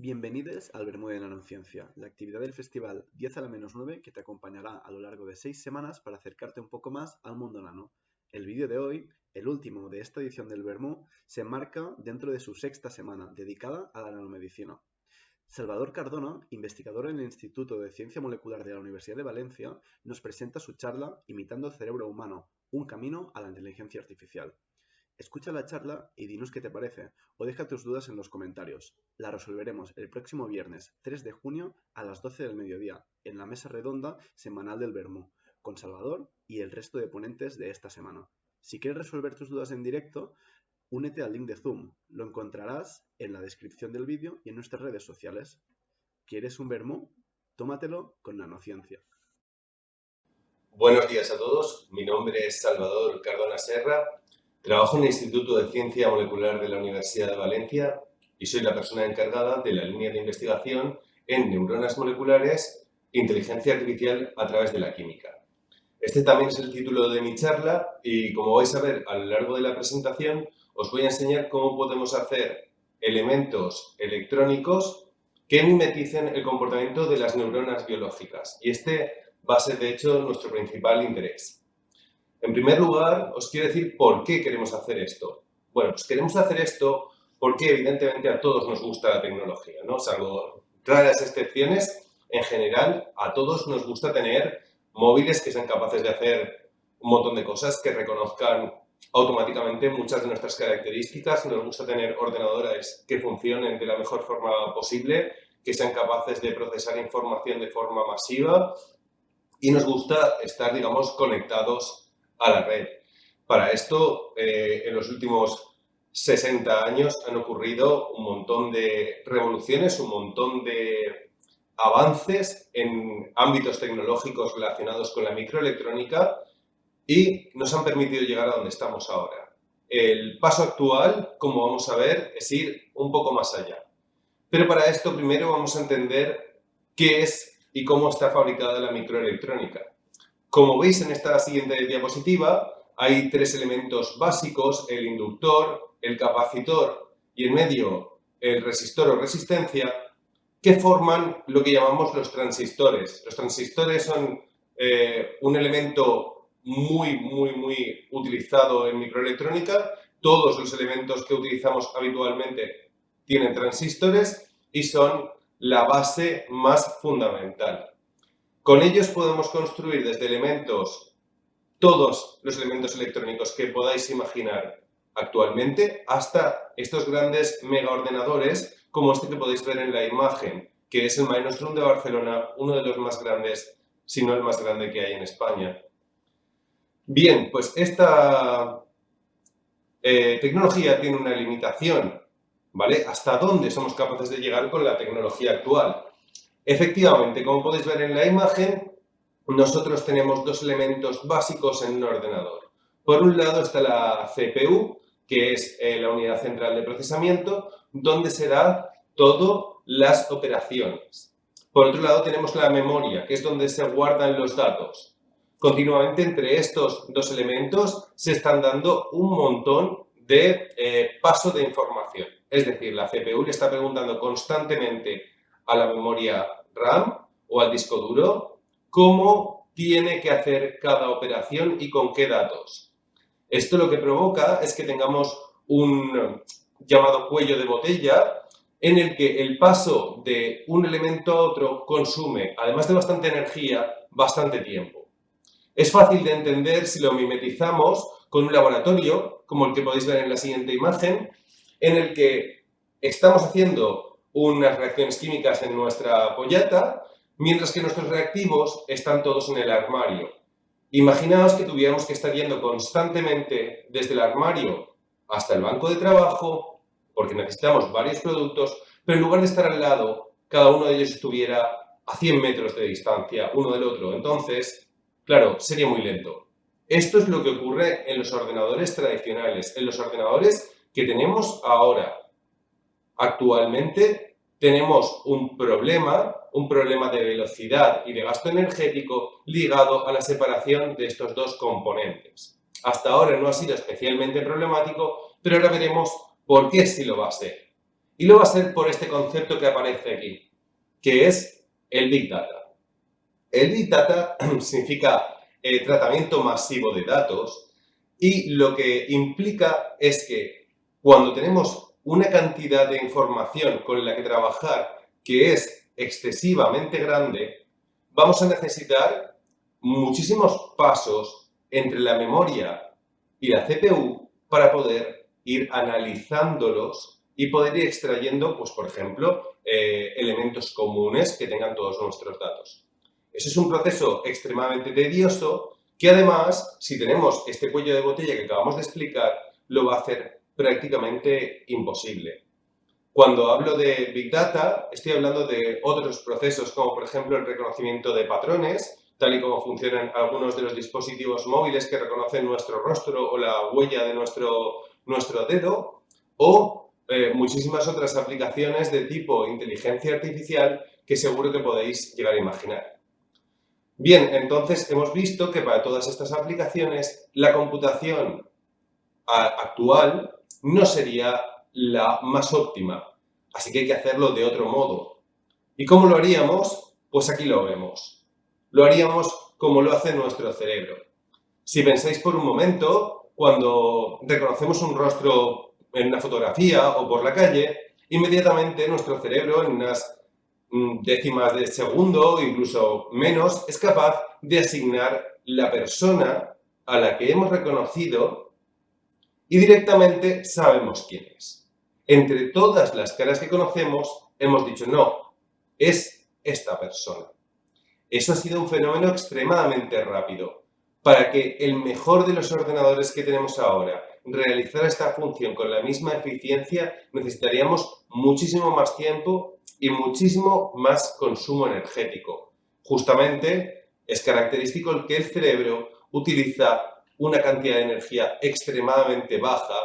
Bienvenidos al Vermú de Nanociencia, la actividad del Festival 10 a la menos 9 que te acompañará a lo largo de 6 semanas para acercarte un poco más al mundo nano. El vídeo de hoy, el último de esta edición del Vermú, se enmarca dentro de su sexta semana, dedicada a la nanomedicina. Salvador Cardona, investigador en el Instituto de Ciencia Molecular de la Universidad de Valencia, nos presenta su charla Imitando el cerebro humano, un camino a la inteligencia artificial. Escucha la charla y dinos qué te parece, o deja tus dudas en los comentarios. La resolveremos el próximo viernes 3 de junio a las 12 del mediodía, en la mesa redonda semanal del Vermú, con Salvador y el resto de ponentes de esta semana. Si quieres resolver tus dudas en directo, únete al link de Zoom. Lo encontrarás en la descripción del vídeo y en nuestras redes sociales. ¿Quieres un Vermú? Tómatelo con nanociencia. Buenos días a todos, mi nombre es Salvador Cardona Serra, trabajo en el Instituto de Ciencia Molecular de la Universidad de Valencia y soy la persona encargada de la línea de investigación en neuronas moleculares e inteligencia artificial a través de la química. Este también es el título de mi charla y, como vais a ver a lo largo de la presentación, os voy a enseñar cómo podemos hacer elementos electrónicos que mimeticen el comportamiento de las neuronas biológicas. Y este va a ser, de hecho, nuestro principal interés. En primer lugar, os quiero decir por qué queremos hacer esto. Bueno, pues queremos hacer esto porque, evidentemente, a todos nos gusta la tecnología, ¿no? Salvo raras excepciones, en general, a todos nos gusta tener móviles que sean capaces de hacer un montón de cosas, que reconozcan automáticamente muchas de nuestras características. Nos gusta tener ordenadores que funcionen de la mejor forma posible, que sean capaces de procesar información de forma masiva y nos gusta estar, digamos, conectados a la red. Para esto, en los últimos 60 años han ocurrido un montón de revoluciones, un montón de avances en ámbitos tecnológicos relacionados con la microelectrónica y nos han permitido llegar a donde estamos ahora. El paso actual, como vamos a ver, es ir un poco más allá. Pero para esto primero vamos a entender qué es y cómo está fabricada la microelectrónica. Como veis en esta siguiente diapositiva, hay tres elementos básicos: el inductor, el capacitor y en medio el resistor o resistencia, que forman lo que llamamos los transistores. Los transistores son un elemento muy utilizado en microelectrónica. Todos los elementos que utilizamos habitualmente tienen transistores y son la base más fundamental. Con ellos podemos construir desde elementos, todos los elementos electrónicos que podáis imaginar actualmente, hasta estos grandes megaordenadores como este que podéis ver en la imagen, que es el Mare Nostrum de Barcelona, uno de los más grandes, si no el más grande que hay en España. Bien, pues esta tecnología tiene una limitación, ¿vale? ¿Hasta dónde somos capaces de llegar con la tecnología actual? Efectivamente, como podéis ver en la imagen, nosotros tenemos dos elementos básicos en un ordenador. Por un lado está la CPU, que es la unidad central de procesamiento, donde se da todas las operaciones. Por otro lado tenemos la memoria, que es donde se guardan los datos. Continuamente entre estos dos elementos se están dando un montón de paso de información. Es decir, la CPU le está preguntando constantemente a la memoria RAM o al disco duro cómo tiene que hacer cada operación y con qué datos. Esto lo que provoca es que tengamos un llamado cuello de botella en el que el paso de un elemento a otro consume, además de bastante energía, bastante tiempo. Es fácil de entender si lo mimetizamos con un laboratorio, como el que podéis ver en la siguiente imagen, en el que estamos haciendo unas reacciones químicas en nuestra pollata, mientras que nuestros reactivos están todos en el armario. Imaginaos que tuviéramos que estar yendo constantemente desde el armario hasta el banco de trabajo, porque necesitamos varios productos, pero en lugar de estar al lado, cada uno de ellos estuviera a 100 metros de distancia uno del otro. Entonces, claro, sería muy lento. Esto es lo que ocurre en los ordenadores tradicionales, en los ordenadores que tenemos ahora. Actualmente tenemos un problema de velocidad y de gasto energético ligado a la separación de estos dos componentes. Hasta ahora no ha sido especialmente problemático, pero ahora veremos por qué sí lo va a ser. Y lo va a ser por este concepto que aparece aquí, que es el Big Data. El Big Data significa tratamiento masivo de datos y lo que implica es que cuando tenemos una cantidad de información con la que trabajar que es excesivamente grande, vamos a necesitar muchísimos pasos entre la memoria y la CPU para poder ir analizándolos y poder ir extrayendo, pues, por ejemplo, elementos comunes que tengan todos nuestros datos. Eso es un proceso extremadamente tedioso que además, si tenemos este cuello de botella que acabamos de explicar, lo va a hacer prácticamente imposible. Cuando hablo de Big Data, estoy hablando de otros procesos como por ejemplo el reconocimiento de patrones, tal y como funcionan algunos de los dispositivos móviles que reconocen nuestro rostro o la huella de nuestro dedo, o muchísimas otras aplicaciones de tipo inteligencia artificial que seguro que podéis llegar a imaginar. Bien, entonces hemos visto que para todas estas aplicaciones la computación actual no sería la más óptima, así que hay que hacerlo de otro modo. ¿Y cómo lo haríamos? Pues aquí lo vemos. Lo haríamos como lo hace nuestro cerebro. Si pensáis por un momento, cuando reconocemos un rostro en una fotografía o por la calle, inmediatamente nuestro cerebro, en unas décimas de segundo, incluso menos, es capaz de asignar la persona a la que hemos reconocido y directamente sabemos quién es. Entre todas las caras que conocemos, hemos dicho, no, es esta persona. Eso ha sido un fenómeno extremadamente rápido. Para que el mejor de los ordenadores que tenemos ahora realizara esta función con la misma eficiencia, necesitaríamos muchísimo más tiempo y muchísimo más consumo energético. Justamente es característico el que el cerebro utiliza una cantidad de energía extremadamente baja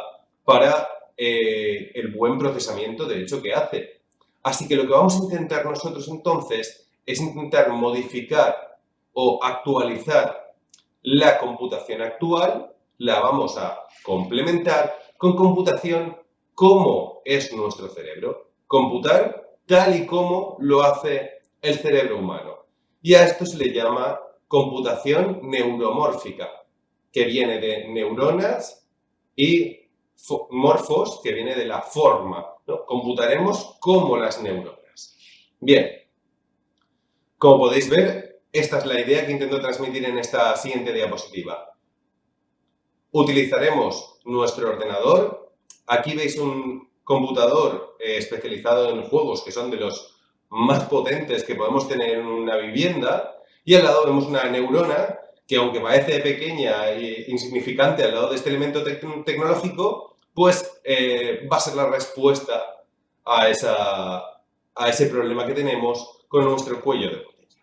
para el buen procesamiento de hecho que hace. Así que lo que vamos a intentar nosotros entonces es intentar modificar o actualizar la computación actual, la vamos a complementar con computación como es nuestro cerebro. Computar tal y como lo hace el cerebro humano. Y a esto se le llama computación neuromórfica, que viene de neuronas, y morfos, que viene de la forma, ¿no? Computaremos como las neuronas. Bien, como podéis ver, esta es la idea que intento transmitir en esta siguiente diapositiva. Utilizaremos nuestro ordenador. Aquí veis un computador especializado en juegos que son de los más potentes que podemos tener en una vivienda. Y al lado vemos una neurona que, aunque parece pequeña e insignificante al lado de este elemento tecnológico, pues va a ser la respuesta a ese problema que tenemos con nuestro cuello de botella.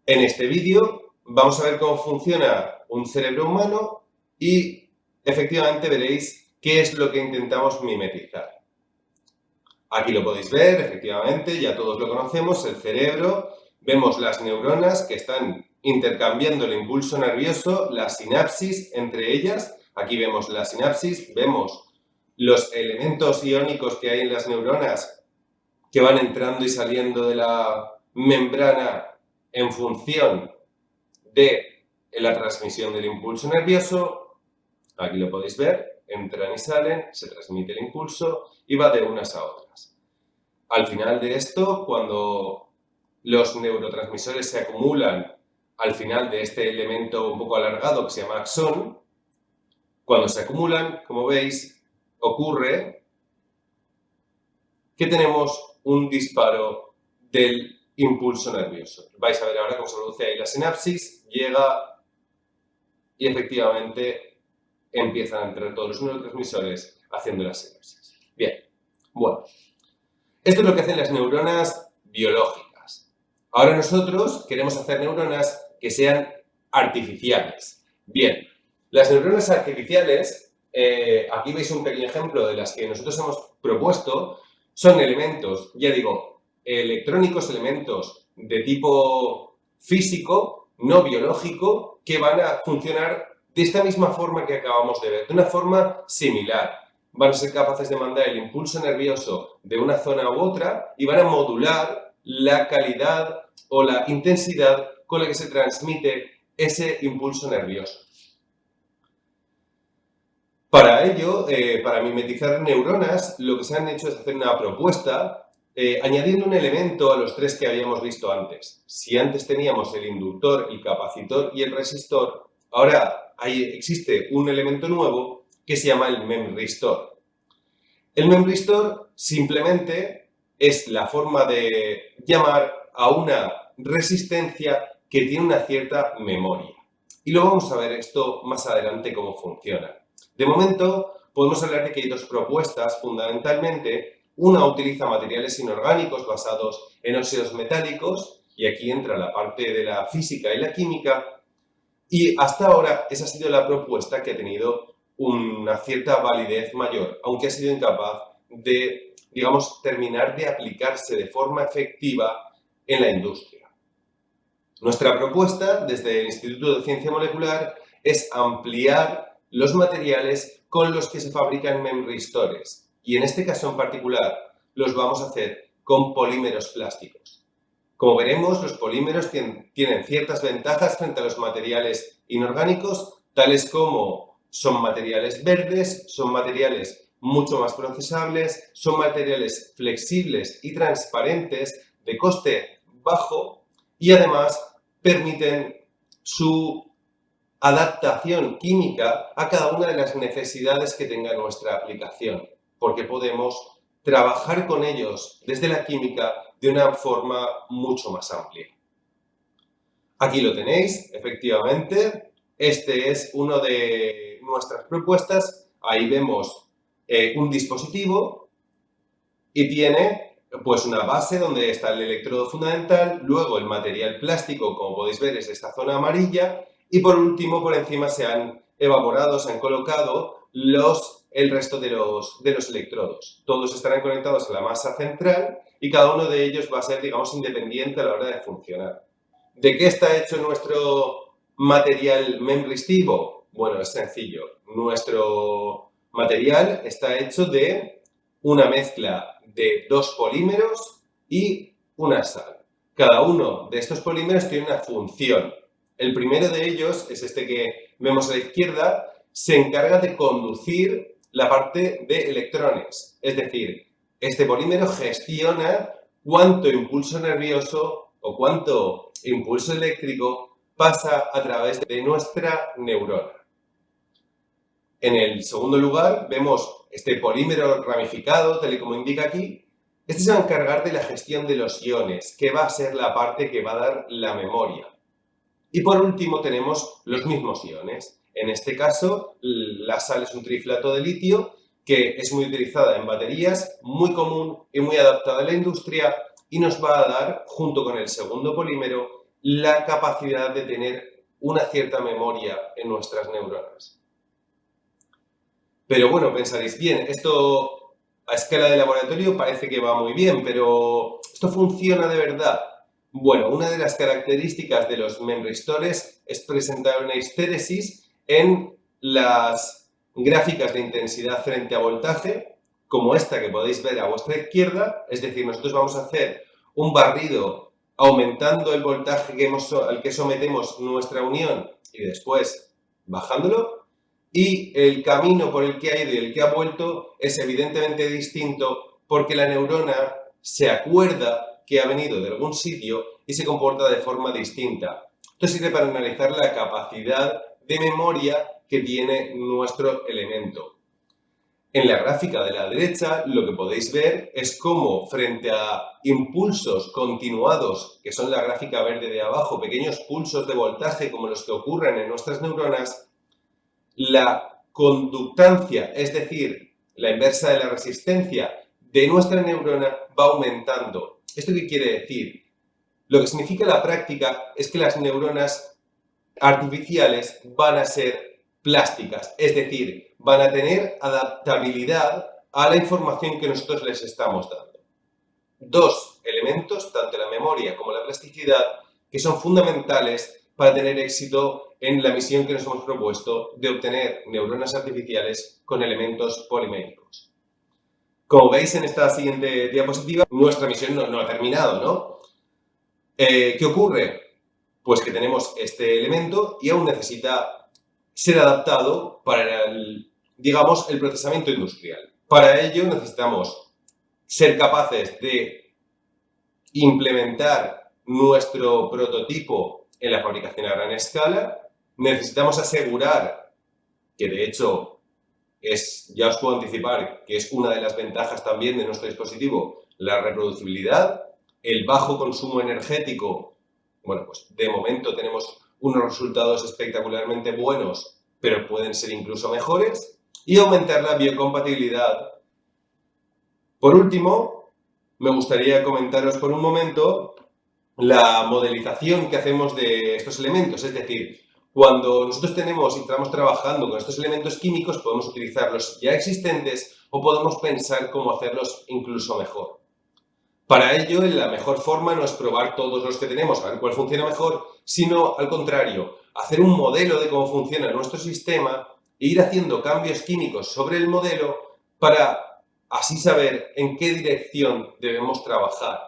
En este vídeo vamos a ver cómo funciona un cerebro humano y efectivamente veréis qué es lo que intentamos mimetizar. Aquí lo podéis ver, efectivamente, ya todos lo conocemos, el cerebro. Vemos las neuronas que están intercambiando el impulso nervioso, la sinapsis entre ellas. Aquí vemos la sinapsis, vemos los elementos iónicos que hay en las neuronas que van entrando y saliendo de la membrana en función de la transmisión del impulso nervioso. Aquí lo podéis ver, entran y salen, se transmite el impulso y va de unas a otras. Al final de esto, cuando los neurotransmisores se acumulan al final de este elemento un poco alargado que se llama axón, cuando se acumulan, como veis, ocurre que tenemos un disparo del impulso nervioso. Vais a ver ahora cómo se produce ahí la sinapsis, llega y efectivamente empiezan a entrar todos los neurotransmisores haciendo la sinapsis. Bien, bueno, esto es lo que hacen las neuronas biológicas. Ahora nosotros queremos hacer neuronas que sean artificiales. Bien, las neuronas artificiales, aquí veis un pequeño ejemplo de las que nosotros hemos propuesto, son elementos, ya digo, electrónicos, elementos de tipo físico, no biológico, que van a funcionar de esta misma forma que acabamos de ver, de una forma similar. van a ser capaces de mandar el impulso nervioso de una zona u otra y van a modular la calidad o la intensidad con la que se transmite ese impulso nervioso. Para ello, para mimetizar neuronas, lo que se han hecho es hacer una propuesta añadiendo un elemento a los tres que habíamos visto antes. Si antes teníamos el inductor, el capacitor y el resistor, ahora existe un elemento nuevo que se llama el memristor. El memristor simplemente es la forma de llamar a una resistencia que tiene una cierta memoria. Y luego vamos a ver esto más adelante cómo funciona. De momento, podemos hablar de que hay dos propuestas fundamentalmente. Una utiliza materiales inorgánicos basados en óxidos metálicos, y aquí entra la parte de la física y la química, y hasta ahora esa ha sido la propuesta que ha tenido una cierta validez mayor, aunque ha sido incapaz de, digamos, terminar de aplicarse de forma efectiva en la industria. Nuestra propuesta, desde el Instituto de Ciencia Molecular, es ampliar los materiales con los que se fabrican memristores, y en este caso en particular los vamos a hacer con polímeros plásticos. Como veremos, los polímeros tienen ciertas ventajas frente a los materiales inorgánicos, tales como son materiales verdes, son materiales mucho más procesables, son materiales flexibles y transparentes, de coste bajo, y además permiten su adaptación química a cada una de las necesidades que tenga nuestra aplicación, porque podemos trabajar con ellos desde la química de una forma mucho más amplia. Aquí lo tenéis, efectivamente, este es uno de nuestras propuestas. Ahí vemos un dispositivo y tiene pues una base donde está el electrodo fundamental, luego el material plástico, como podéis ver, es esta zona amarilla, y por último, por encima se han evaporado, se han colocado el resto de los electrodos. Todos estarán conectados a la masa central y cada uno de ellos va a ser, digamos, independiente a la hora de funcionar. ¿De qué está hecho nuestro material memristivo? Bueno, es sencillo. Nuestro material está hecho de una mezcla de dos polímeros y una sal. Cada uno de estos polímeros tiene una función. El primero de ellos es este que vemos a la izquierda, se encarga de conducir la parte de electrones. Es decir, este polímero gestiona cuánto impulso nervioso o cuánto impulso eléctrico pasa a través de nuestra neurona. En el segundo lugar vemos este polímero ramificado, tal y como indica aquí. Este se va a encargar de la gestión de los iones, que va a ser la parte que va a dar la memoria. Y por último tenemos los mismos iones. En este caso, la sal es un triflato de litio que es muy utilizada en baterías, muy común y muy adaptada a la industria, y nos va a dar, junto con el segundo polímero, la capacidad de tener una cierta memoria en nuestras neuronas. Pero bueno, pensaréis, bien, esto a escala de laboratorio parece que va muy bien, pero ¿esto funciona de verdad? Bueno, una de las características de los memristores es presentar una histéresis en las gráficas de intensidad frente a voltaje, como esta que podéis ver a vuestra izquierda. Es decir, nosotros vamos a hacer un barrido aumentando el voltaje al que sometemos nuestra unión y después bajándolo. Y el camino por el que ha ido y el que ha vuelto es evidentemente distinto porque la neurona se acuerda que ha venido de algún sitio y se comporta de forma distinta. Esto sirve para analizar la capacidad de memoria que tiene nuestro elemento. En la gráfica de la derecha lo que podéis ver es cómo frente a impulsos continuados, que son la gráfica verde de abajo, pequeños pulsos de voltaje como los que ocurren en nuestras neuronas, la conductancia, es decir, la inversa de la resistencia de nuestra neurona va aumentando. ¿Esto qué quiere decir? Lo que significa la práctica es que las neuronas artificiales van a ser plásticas, es decir, van a tener adaptabilidad a la información que nosotros les estamos dando. Dos elementos, tanto la memoria como la plasticidad, que son fundamentales para tener éxito en la misión que nos hemos propuesto de obtener neuronas artificiales con elementos poliméricos. Como veis en esta siguiente diapositiva, nuestra misión no ha terminado, ¿no? ¿Qué ocurre? Pues que tenemos este elemento y aún necesita ser adaptado para el procesamiento industrial. Para ello necesitamos ser capaces de implementar nuestro prototipo en la fabricación a gran escala. Necesitamos asegurar que, de hecho, ya os puedo anticipar que es una de las ventajas también de nuestro dispositivo, la reproducibilidad, el bajo consumo energético. Bueno, pues de momento tenemos unos resultados espectacularmente buenos, pero pueden ser incluso mejores, y aumentar la biocompatibilidad. Por último, me gustaría comentaros por un momento la modelización que hacemos de estos elementos, es decir, cuando nosotros estamos trabajando con estos elementos químicos, podemos utilizar los ya existentes o podemos pensar cómo hacerlos incluso mejor. Para ello, la mejor forma no es probar todos los que tenemos, a ver cuál funciona mejor, sino al contrario, hacer un modelo de cómo funciona nuestro sistema e ir haciendo cambios químicos sobre el modelo para así saber en qué dirección debemos trabajar.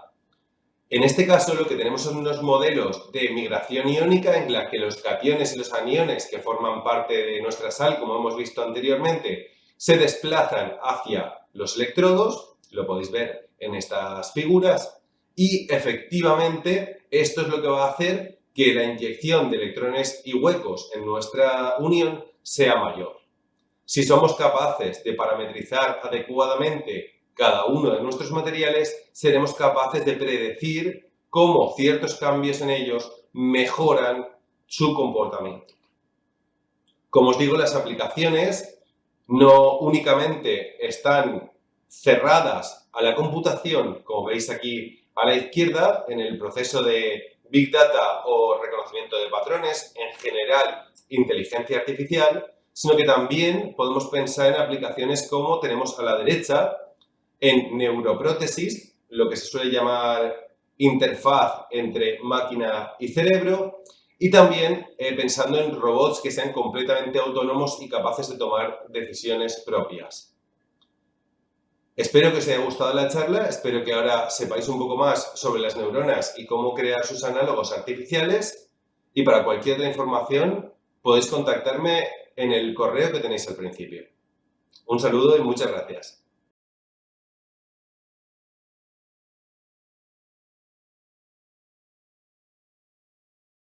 En este caso, lo que tenemos son unos modelos de migración iónica en la que los cationes y los aniones que forman parte de nuestra sal, como hemos visto anteriormente, se desplazan hacia los electrodos, lo podéis ver en estas figuras, y efectivamente esto es lo que va a hacer que la inyección de electrones y huecos en nuestra unión sea mayor. Si somos capaces de parametrizar adecuadamente cada uno de nuestros materiales, seremos capaces de predecir cómo ciertos cambios en ellos mejoran su comportamiento. Como os digo, las aplicaciones no únicamente están cerradas a la computación, como veis aquí a la izquierda, en el proceso de Big Data o reconocimiento de patrones, en general inteligencia artificial, sino que también podemos pensar en aplicaciones como tenemos a la derecha, en neuroprótesis, lo que se suele llamar interfaz entre máquina y cerebro, y también pensando en robots que sean completamente autónomos y capaces de tomar decisiones propias. Espero que os haya gustado la charla, espero que ahora sepáis un poco más sobre las neuronas y cómo crear sus análogos artificiales, y para cualquier otra información podéis contactarme en el correo que tenéis al principio. Un saludo y muchas gracias.